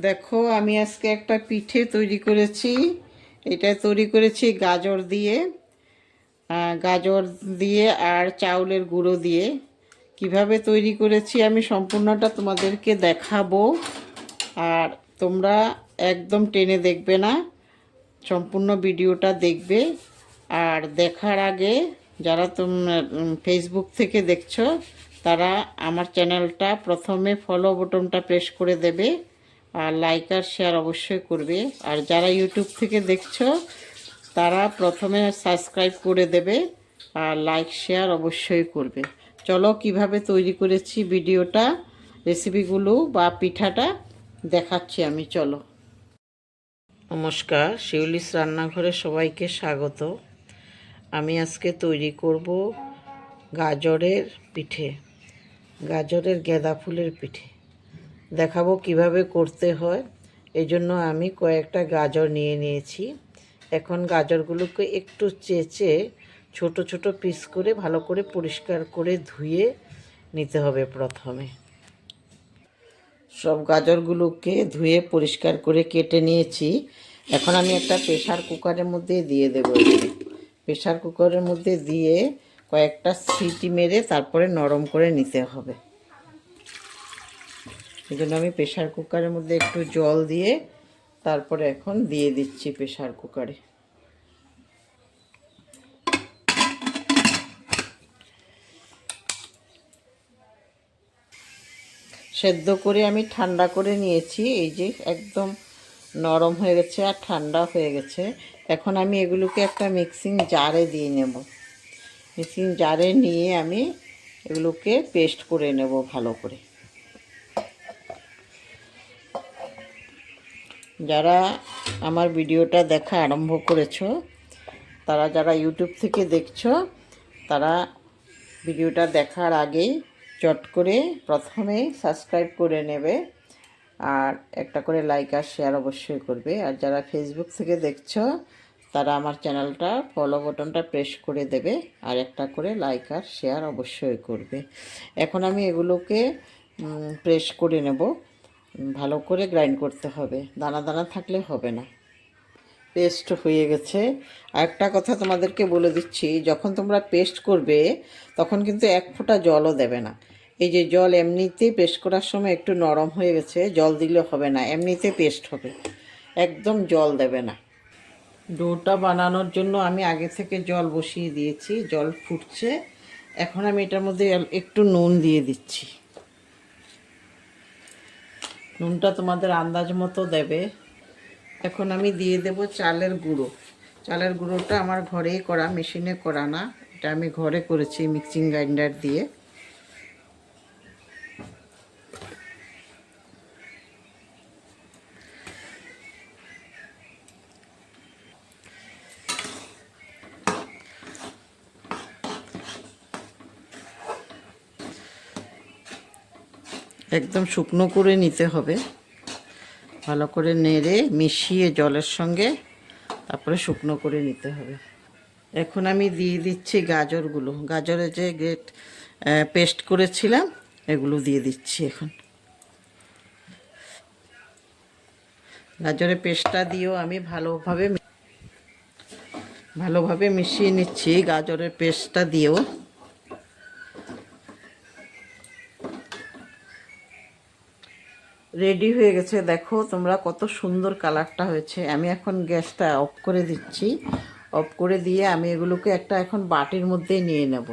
দেখো আমি আজকে একটা পিঠে তৈরি করেছি। এটা তৈরি করেছি গাজর দিয়ে, গাজর দিয়ে আর চাউলের গুঁড়ো দিয়ে। কিভাবে তৈরি করেছি আমি সম্পূর্ণটা তোমাদেরকে দেখাবো। আর তোমরা একদম টেনে দেখবে না, সম্পূর্ণ ভিডিওটা দেখবে। আর দেখার আগে যারা তোমরা ফেসবুক থেকে দেখছো তারা আমার চ্যানেলটা প্রথমে ফলো বাটনটা প্রেস করে দেবে, আর লাইক আর শেয়ার অবশ্যই করবে। আর যারা ইউটিউব থেকে দেখছো তারা প্রথমে সাবস্ক্রাইব করে দেবে আর লাইক শেয়ার অবশ্যই করবে। চলো কিভাবে তৈরি করেছি ভিডিওটা, রেসিপিগুলো বা পিঠাটা দেখাচ্ছি আমি। চলো। নমস্কার, শিউলিস রান্নাঘরে সবাইকে স্বাগত। আমি আজকে তৈরি করব গাজরের পিঠে, গাজরের গেঁদা ফুলের পিঠে। দেখাবো কিভাবে করতে হয়। এই জন্য আমি কয়েকটা গাজর নিয়ে নিয়েছি। এখন গাজরগুলোকে একটু চেঁচে ছোট ছোট পিস করে ভালো করে পরিষ্কার করে ধুয়ে নিতে হবে। প্রথমে সব গাজরগুলোকে ধুয়ে পরিষ্কার করে কেটে নিয়েছি। এখন আমি একটা প্রেসার কুকারের মধ্যে দিয়ে দেবো। প্রেসার কুকারের মধ্যে দিয়ে কয়েকটা সিটি মেরে তারপরে নরম করে নিতে হবে। এই জন্য আমি প্রেসার কুকারের মধ্যে একটু জল দিয়ে তারপরে এখন দিয়ে দিচ্ছি প্রেসার কুকারে। সেদ্ধ করে আমি ঠান্ডা করে নিয়েছি। এই যে একদম নরম হয়ে গেছে আর ঠান্ডা হয়ে গেছে। এখন আমি এগুলোকে একটা মিক্সিং জারে দিয়ে নেব। মিক্সিং জারে নিয়ে আমি এগুলোকে পেস্ট করে নেব ভালো করে। যারা আমার ভিডিওটা দেখা আরম্ভ করেছো, তারা যারা ইউটিউব থেকে দেখছো, তারা ভিডিওটা দেখার আগেই চট করে প্রথমে সাবস্ক্রাইব করে নেবে আর একটা করে লাইক আর শেয়ার অবশ্যই করবে। আর যারা ফেসবুক থেকে দেখছো তারা আমার চ্যানেলটা ফলো বাটনটা প্রেস করে দেবে আর একটা করে লাইক আর শেয়ার অবশ্যই করবে। এখন আমি এগুলোকে প্রেস করে নেব। ভালো করে গ্রাইন্ড করতে হবে, দানা দানা থাকলে হবে না। পেস্ট হয়ে গেছে। আর একটা কথা তোমাদেরকে বলে দিচ্ছি, যখন তোমরা পেস্ট করবে তখন কিন্তু এক ফোঁটা জলও দেবে না। এই যে জল এমনিতেই পেস্ট করার সময় একটু নরম হয়ে গেছে, জল দিলে হবে না, এমনিতে পেস্ট হবে, একদম জল দেবে না। ডোটা বানানোর জন্য আমি আগে থেকে জল বসিয়ে দিয়েছি, জল ফুটছে। এখন আমি এটার মধ্যে একটু নুন দিয়ে দিচ্ছি। নুনটা তোমাদের আন্দাজ মতো দেবে। এখন আমি দিয়ে দেব চালের গুঁড়ো। চালের গুঁড়োটা আমার ঘরেই করা, মেশিনে করা না, এটা আমি ঘরে করেছি মিক্সিং গ্রাইন্ডার দিয়ে। একদম শুকনো করে নিতে হবে, ভালো করে নেড়ে মিশিয়ে জলের সঙ্গে তারপরে শুকনো করে নিতে হবে। এখন আমি দিয়ে দিচ্ছি গাজরগুলো, গাজরের যে পেস্ট করেছিলাম এগুলো দিয়ে দিচ্ছি। এখন গাজরের পেস্টটা দিয়েও আমি ভালোভাবে মিশিয়ে নিচ্ছি। গাজরের পেস্টটা দিয়েও রেডি হয়ে গেছে। দেখো তোমরা কত সুন্দর কালারটা হয়েছে। আমি এখন গ্যাসটা অফ করে দিচ্ছি। অফ করে দিয়ে আমি এগুলোকে একটা এখন বাটির মধ্যে নিয়ে নেব।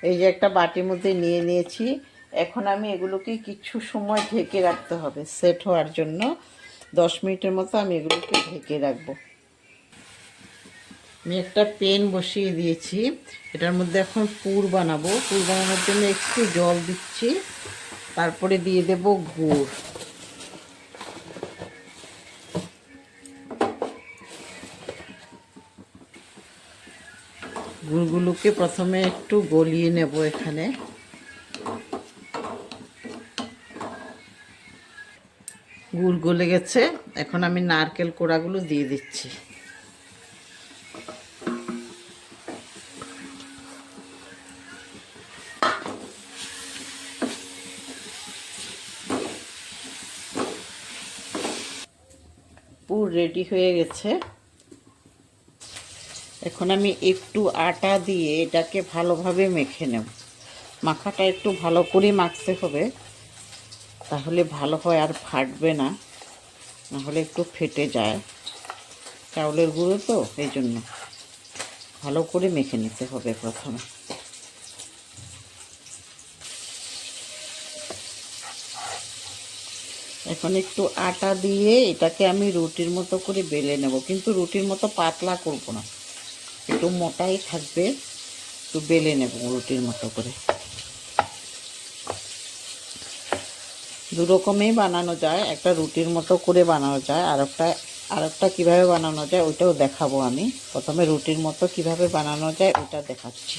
এই যে একটা বাটির মধ্যে নিয়ে নিয়েছি। এখন আমি এগুলোকে কিছু সময় ঢেকে রাখতে হবে সেট হওয়ার জন্য। 10 মিনিটের মতো আমি এগুলোকে ঢেকে রাখবো। আমি একটা প্যান বসিয়ে দিয়েছি, এটার মধ্যে এখন পুর বানাবো। পুর বানানোর জন্য একটু জল দিচ্ছি, তারপরে দিয়ে দেব গুড়। গুড়গুলোকে প্রথমে একটু গলিয়ে নেব। এখানে গুড় গলে গেছে, এখন আমি নারকেল কোড়াগুলো দিয়ে দিচ্ছি। পুর রেডি হয়ে গেছে। এখন আমি একটু আটা দিয়ে এটাকে ভালোভাবে মেখে নেব। মাখাটা একটু ভালো করে মাখতে হবে, তাহলে ভালো হয় আর ফাটবে না, নাহলে একটু ফেটে যায়। চাউলের গুঁড়ো তো, এই জন্য ভালো করে মেখে নিতে হবে প্রথমে। এখন একটু আটা দিয়ে এটাকে আমি রুটির মতো করে বেলে নেব, কিন্তু রুটির মতো পাতলা করব না, একটু মোটাই থাকবে। একটু বেলে নেব রুটির মতো করে। দু রকমেই বানানো যায়, একটা রুটির মতো করে বানানো যায়, আরেকটা কীভাবে বানানো যায় ওইটাও দেখাবো আমি। প্রথমে রুটির মতো কিভাবে বানানো যায় ওটা দেখাচ্ছি।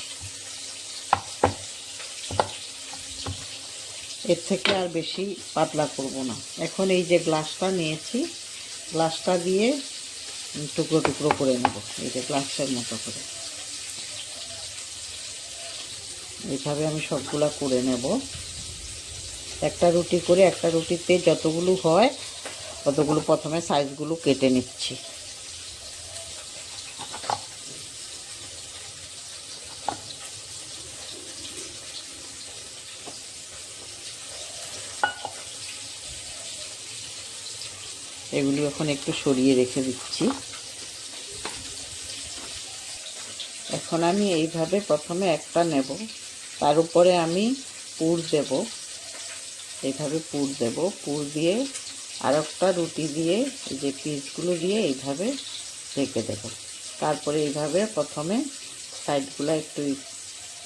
এর থেকে আর বেশি পাতলা করব না। এখন এই যে গ্লাসটা নিয়েছি, গ্লাসটা দিয়ে টুকরো টুকরো করে নেব, এই যে গ্লাসের মতো করে। এইভাবে আমি সবগুলা করে নেব। একটা রুটি করে, একটা রুটিতে যতগুলো হয় ততগুলো প্রথমে সাইজগুলো কেটে নিচ্ছি। এগুলি এখন একটু সরিয়ে রেখে দিচ্ছি। এখন আমি এইভাবে প্রথমে একটা নেব, তার উপরে আমি পুর দেব, এইভাবে পুর দেব। পুর দিয়ে আর একটা রুটি দিয়ে এই যে পিসগুলো দিয়ে এইভাবে ঢেকে দেব। তারপরে এইভাবে প্রথমে সাইডগুলো একটু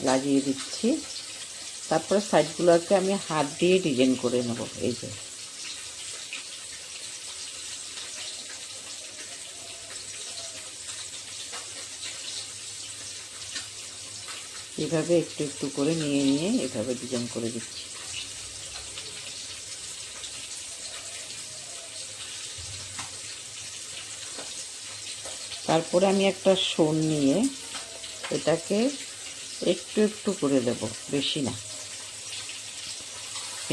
লাগিয়ে দিচ্ছি, তারপরে সাইডগুলোকে আমি হাত দিয়ে ডিজাইন করে নেব। এই যে এভাবে একটু একটু করে নিয়ে নিয়ে এভাবে ডিজাইন করে দিচ্ছি। তারপরে আমি একটা শোন নিয়ে এটাকে একটু একটু করে দেব, বেশি না।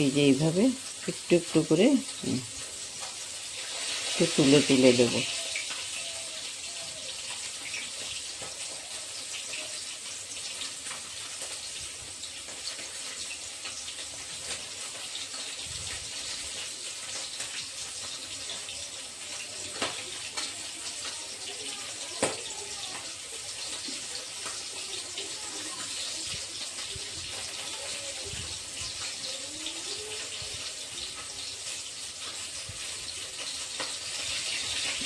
এই যে এইভাবে একটু একটু করে একটু তুলে তুলে দেব।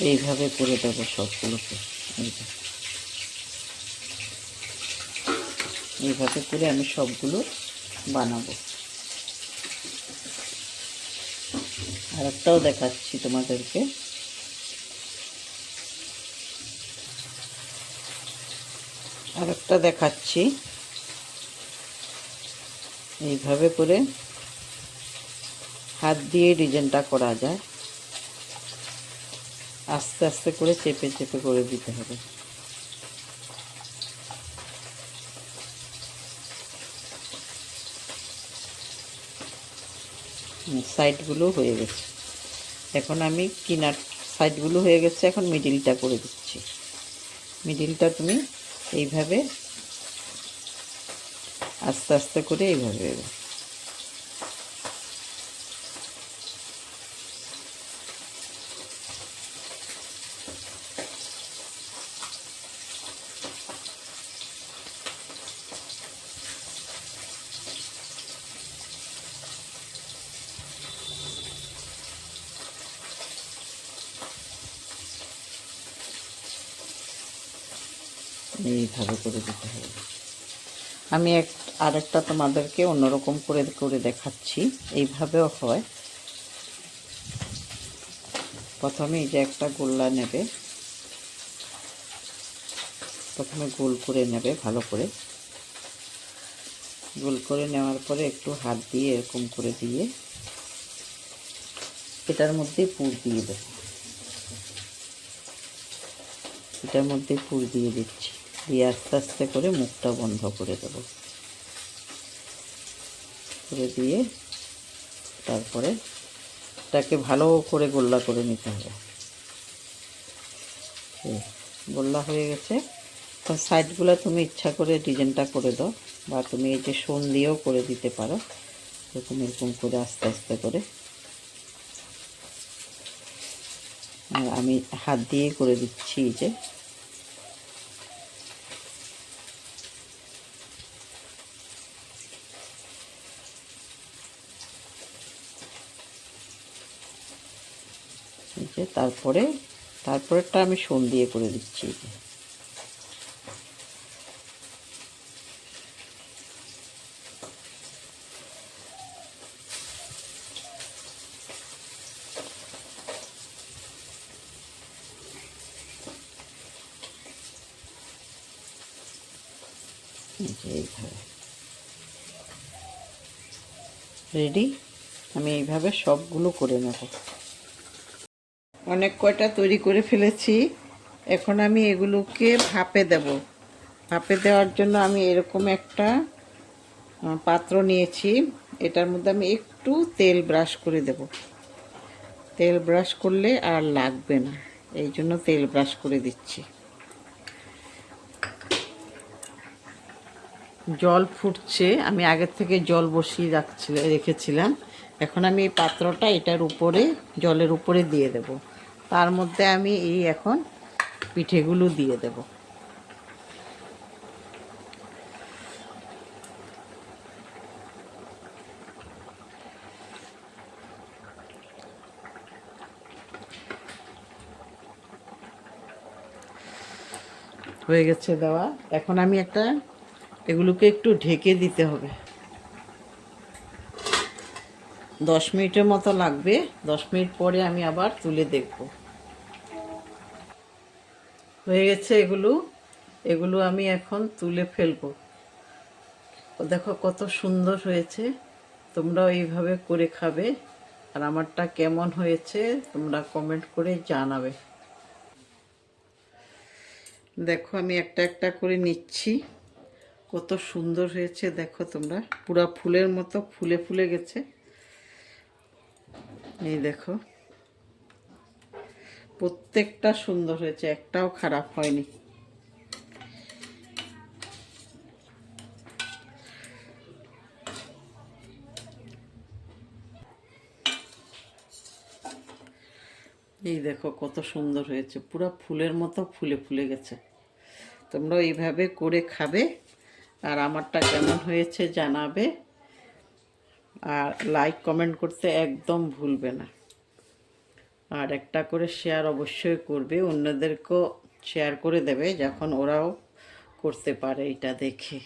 এইভাবে করে দেবো সবগুলোকে। এইভাবে করে আমি সবগুলো বানাবো। আর একটাও দেখাচ্ছি তোমাদেরকে। আর একটা দেখাচ্ছি। এইভাবে করে হাত দিয়ে ডিজাইনটা করা যায়, আস্তে আস্তে করে চেপে চেপে করে দিতে হবে। সাইডগুলো হয়ে গেছে, এখন আমি কিনার সাইডগুলো হয়ে গেছে, এখন মিডিলটা করে দিচ্ছি। মিডিলটা তুমি এইভাবে আস্তে আস্তে করে এইভাবে এইভাবে করে দিতে হবে। আমি আরেকটা তোমাদেরকে অন্যরকম করে করে দেখাচ্ছি, এইভাবেও হয়। প্রথমে এই যে একটা গোল্লা নেবে, প্রথমে গোল করে নেবে, ভালো করে গোল করে নেওয়ার পরে একটু হাত দিয়ে এরকম করে দিয়ে এটার মধ্যে পুর দিয়ে দেব। এটার মধ্যে পুর দিয়ে দিচ্ছি, দিয়ে আস্তে আস্তে করে মুখটা বন্ধ করে দেব, করে দিয়ে তারপরে এটাকে ভালো করে গোল্লা করে নিতে হবে। এই গোল্লা হয়ে গেছে। তো সাইডগুলো তুমি ইচ্ছা করে ডিজাইনটা করে দাও, বা তুমি এই যে সোন দিয়েও করে দিতে পারো। তো তুমি এরকম করে আস্তে আস্তে করে, আর আমি হাত দিয়ে করে দিচ্ছি। এই যে তারপরেরটা আমি সোন দিয়ে করে দিচ্ছি। এইভাবে রেডি। আমি এইভাবে সবগুলো করে নেব। অনেক কয়টা তৈরি করে ফেলেছি। এখন আমি এগুলোকে ভাপে দেব। ভাপে দেওয়ার জন্য আমি এরকম একটা পাত্র নিয়েছি। এটার মধ্যে আমি একটু তেল ব্রাশ করে দেব। তেল ব্রাশ করলে আর লাগবে না, এই জন্য তেল ব্রাশ করে দিচ্ছি। জল ফুটছে, আমি আগের থেকে জল বসিয়ে রেখেছিলাম। এখন আমি এই পাত্রটা এটার উপরে, জলের উপরে দিয়ে দেব। তার মধ্যে আমি এখন পিঠেগুলো দিয়ে দেব। হয়ে গেছে দেওয়া। এখন আমি এগুলোকে একটু ঢেকে দিতে হবে। 10 মিনিটের মতো লাগবে। 10 মিনিট পরে আমি আবার তুলে দেখব। হয়ে গেছে এগুলো আমি এখন তুলে ফেলবো। দেখো কত সুন্দর হয়েছে। তোমরাও এইভাবে করে খাবে। আর আমারটা কেমন হয়েছে তোমরা কমেন্ট করে জানাবে। দেখো আমি একটা একটা করে নিচ্ছি। কত সুন্দর হয়েছে দেখো তোমরা, পুরা ফুলের মতো ফুলে ফুলে গেছে। এই দেখো প্রত্যেকটা সুন্দর হয়েছে, একটাও খারাপ হয়নি। এই দেখো কত সুন্দর হয়েছে, পুরো ফুলের মতো ফুলে ফুলে গেছে। তোমরা এইভাবে করে খাবে আর আমারটা কেমন হয়েছে জানাবে। আর লাইক কমেন্ট করতে একদম ভুলবে না। আর একটা করে শেয়ার অবশ্যই করবে, অন্যদেরকেও শেয়ার করে দেবে যখন ওরাও করতে পারে এটা দেখে।